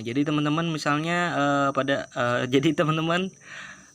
jadi teman-teman misalnya jadi teman-teman,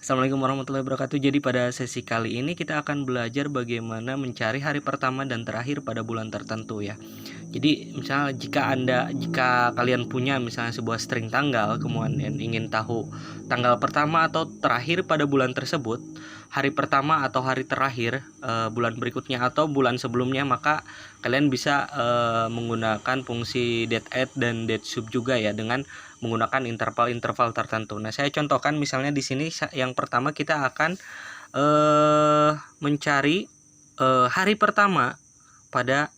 Assalamualaikum warahmatullahi wabarakatuh. Jadi pada sesi kali ini kita akan belajar bagaimana mencari hari pertama dan terakhir pada bulan tertentu ya. Jadi misalnya jika kalian punya misalnya sebuah string tanggal, kemudian ingin tahu tanggal pertama atau terakhir pada bulan tersebut, hari pertama atau hari terakhir bulan berikutnya atau bulan sebelumnya, maka kalian bisa menggunakan fungsi date dan date sub juga ya, dengan menggunakan interval-interval tertentu. Nah, saya contohkan misalnya di sini yang pertama kita akan mencari hari pertama pada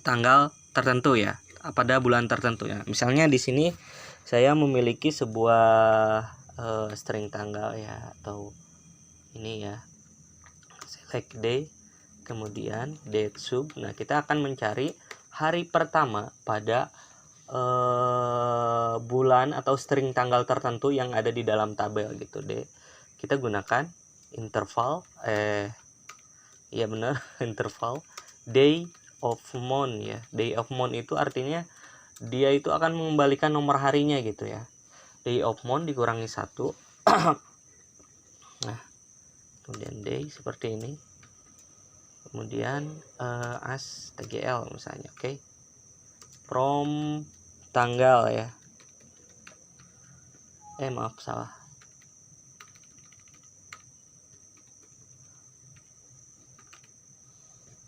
tanggal tertentu ya, pada bulan tertentu ya. Misalnya di sini saya memiliki sebuah string tanggal ya, atau ini ya, select day kemudian date sub. Nah, kita akan mencari hari pertama pada bulan atau string tanggal tertentu yang ada di dalam tabel gitu deh. Kita gunakan interval ya benar interval day of month ya. Day of month itu artinya dia itu akan mengembalikan nomor harinya gitu ya. Day of month dikurangi 1. Nah, kemudian day seperti ini. Kemudian as tgl misalnya, oke. From tanggal ya. Maaf salah.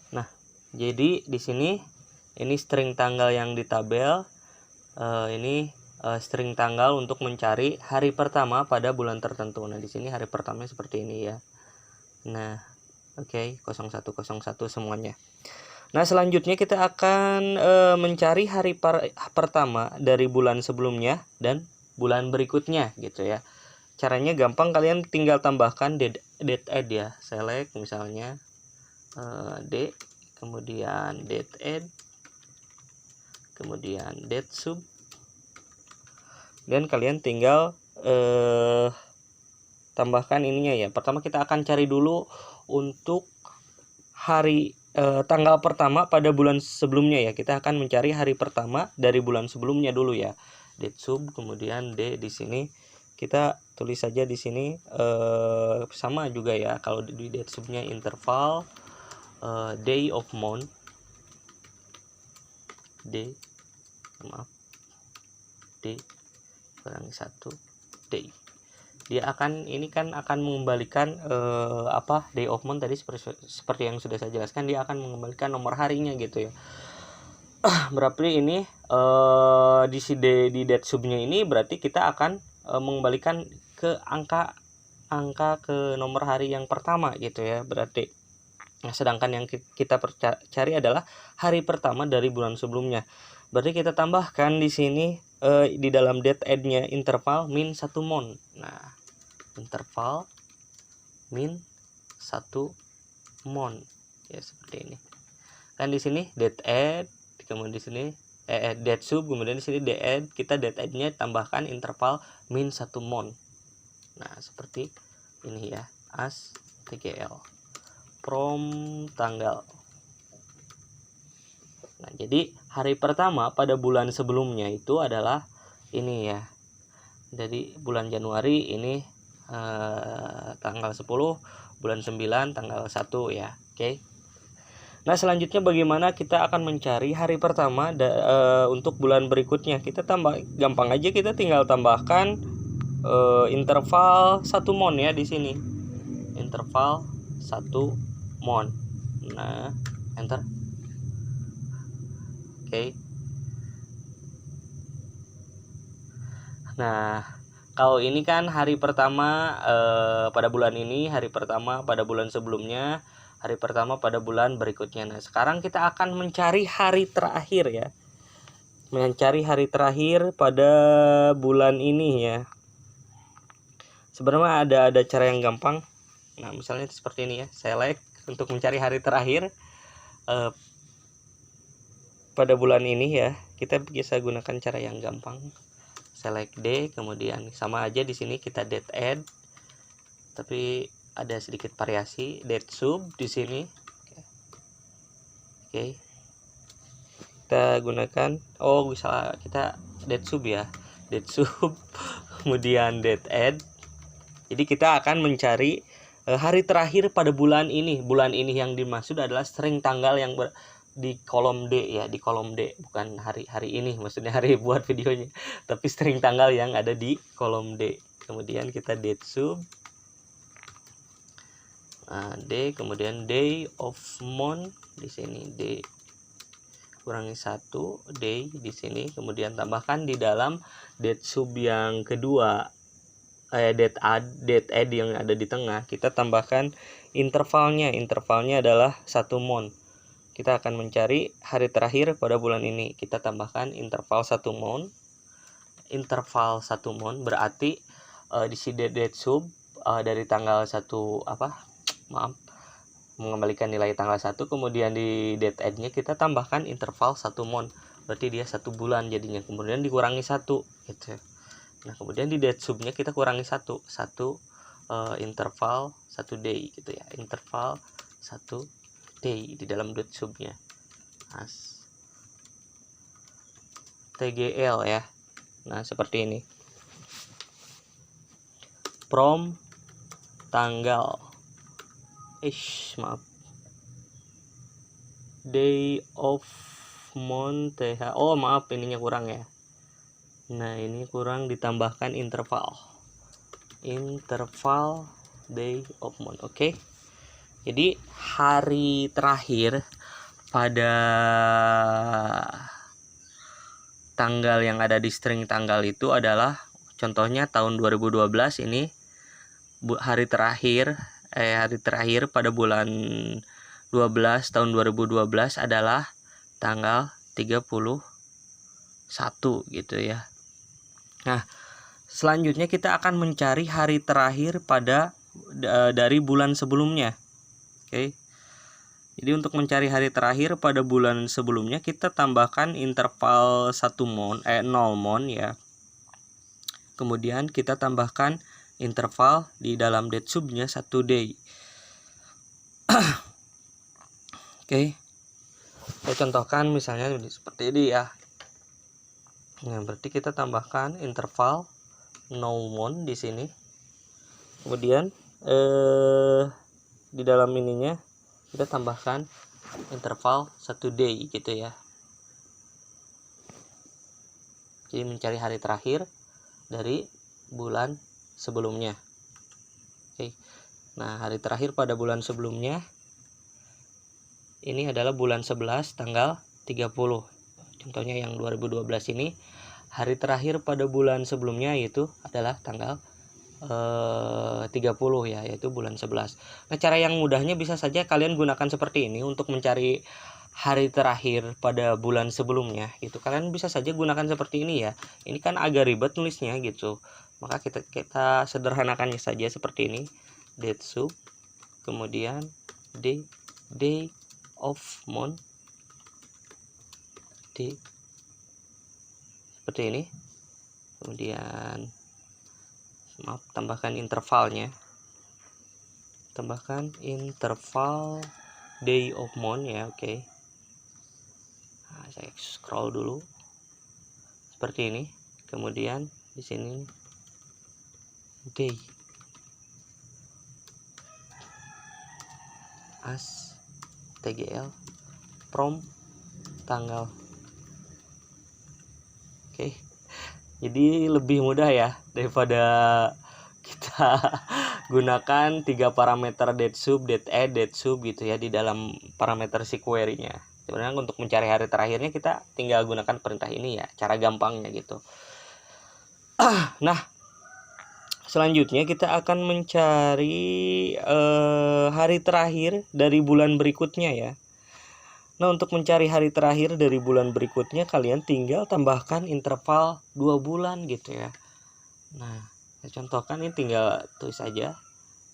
Nah, jadi di sini ini string tanggal yang di tabel. Ini string tanggal untuk mencari hari pertama pada bulan tertentu. Nah, di sini hari pertamanya seperti ini ya. Nah, oke, 0101 semuanya. Nah, selanjutnya kita akan mencari hari pertama dari bulan sebelumnya dan bulan berikutnya gitu ya. Caranya gampang, kalian tinggal tambahkan date add ya. Select misalnya D, kemudian date add, kemudian date sub, dan kalian tinggal tambahkan ininya ya. Pertama kita akan cari dulu untuk hari tanggal pertama pada bulan sebelumnya ya. Kita akan mencari hari pertama dari bulan sebelumnya dulu ya. Date sub, kemudian D di sini kita tulis saja di sini sama juga ya. Kalau di date subnya interval day of month, D kurangi 1 day. Dia akan mengembalikan day of month tadi, seperti yang sudah saya jelaskan, dia akan mengembalikan nomor harinya gitu ya. Berarti ini di date subnya ini berarti kita akan mengembalikan ke angka ke nomor hari yang pertama gitu ya, berarti. Nah, sedangkan yang kita cari adalah hari pertama dari bulan sebelumnya. Berarti kita tambahkan di sini di dalam date add-nya interval min 1 month. Nah, interval min 1 month ya, seperti ini. Kan di sini date add, kemudian di sini date sub, kemudian di sini date add, kita date add-nya tambahkan interval min 1 month. Nah, seperti ini ya, as tgl from tanggal. Nah, jadi hari pertama pada bulan sebelumnya itu adalah ini ya. Jadi bulan Januari ini tanggal 10, bulan 9 tanggal 1 ya. Oke. Nah, selanjutnya bagaimana kita akan mencari hari pertama untuk bulan berikutnya? Kita gampang aja, kita tinggal tambahkan interval 1 month ya di sini. Interval 1 month. Nah, enter. Oke. Nah, kalau ini kan hari pertama pada bulan ini, hari pertama pada bulan sebelumnya, hari pertama pada bulan berikutnya. Nah, sekarang kita akan mencari hari terakhir ya. Mencari hari terakhir pada bulan ini ya. Sebenarnya ada cara yang gampang. Nah, misalnya seperti ini ya. Select untuk mencari hari terakhir pada bulan ini ya. Kita bisa gunakan cara yang gampang. Select D, kemudian sama aja di sini kita date add, tapi ada sedikit variasi, date sub di sini. Oke. kita gunakan, bisa kita date sub ya, date sub kemudian date add. Jadi kita akan mencari hari terakhir pada bulan ini. Bulan ini yang dimaksud adalah string tanggal yang di kolom D ya, di kolom D, bukan hari ini, maksudnya hari buat videonya, tapi string tanggal yang ada di kolom D. Kemudian kita date sub D, kemudian day of month di sini D kurangi 1, day di sini, kemudian tambahkan di dalam date sub yang kedua, date add yang ada di tengah, kita tambahkan intervalnya adalah 1 month. Kita akan mencari hari terakhir pada bulan ini, kita tambahkan interval 1 month. Interval 1 month berarti di sini date sub dari tanggal 1 mengembalikan nilai tanggal 1, kemudian di date add-nya kita tambahkan interval 1 month, berarti dia 1 bulan jadinya, kemudian dikurangi 1 gitu. Nah, kemudian di date sub-nya kita kurangi 1 interval 1 day gitu ya, interval 1 day di dalam date sub-nya. TGL ya. Nah, seperti ini. From tanggal day of month maaf, ininya kurang ya. Nah, ini kurang, ditambahkan interval day of month. Oke. Jadi hari terakhir pada tanggal yang ada di string tanggal itu adalah, contohnya tahun 2012 ini hari terakhir pada bulan 12 tahun 2012 adalah tanggal 31 gitu ya. Nah, selanjutnya kita akan mencari hari terakhir pada dari bulan sebelumnya. Oke. Jadi untuk mencari hari terakhir pada bulan sebelumnya, kita tambahkan interval 1 month 0 month ya. Kemudian kita tambahkan interval di dalam date subnya 1 day. Oke. Saya contohkan misalnya seperti ini ya. Nah, berarti kita tambahkan interval no month di sini. Kemudian di dalam ininya kita tambahkan interval 1 day gitu ya. Jadi mencari hari terakhir dari bulan sebelumnya. Oke. Nah, hari terakhir pada bulan sebelumnya ini adalah bulan 11 tanggal 30. Contohnya yang 2012 ini, hari terakhir pada bulan sebelumnya yaitu adalah tanggal 30 ya, yaitu bulan 11. Nah, cara yang mudahnya bisa saja kalian gunakan seperti ini untuk mencari hari terakhir pada bulan sebelumnya gitu. Kalian bisa saja gunakan seperti ini ya. Ini kan agak ribet nulisnya gitu. Maka kita sederhanakannya saja seperti ini. Date sub, kemudian day of month, seperti ini. Kemudian tambahkan intervalnya. Tambahkan interval day of month ya, oke. Nah, saya scroll dulu. Seperti ini. Kemudian di sini day as TGL from tanggal. Oke. Jadi lebih mudah ya daripada kita gunakan 3 parameter date sub, date add, date sub gitu ya di dalam parameter si query-nya. Sebenarnya untuk mencari hari terakhirnya kita tinggal gunakan perintah ini ya, cara gampangnya gitu. Nah, selanjutnya kita akan mencari hari terakhir dari bulan berikutnya ya. Nah, untuk mencari hari terakhir dari bulan berikutnya, kalian tinggal tambahkan interval 2 bulan gitu ya. Nah, saya contohkan ini, tinggal tulis saja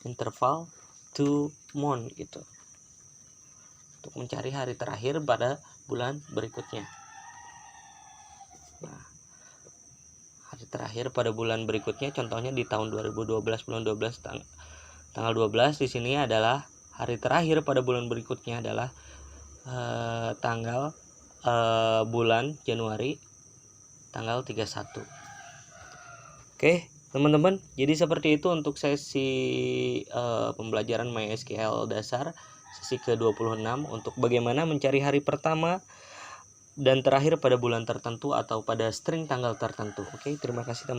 interval 2 month gitu. Untuk mencari hari terakhir pada bulan berikutnya. Nah, hari terakhir pada bulan berikutnya contohnya di tahun 2012 bulan 12 tanggal 12 di sini adalah hari terakhir pada bulan berikutnya adalah tanggal bulan Januari tanggal 31. Oke teman-teman, jadi seperti itu untuk sesi pembelajaran MySQL dasar sesi ke-26 untuk bagaimana mencari hari pertama dan terakhir pada bulan tertentu atau pada string tanggal tertentu. Oke, terima kasih teman-teman.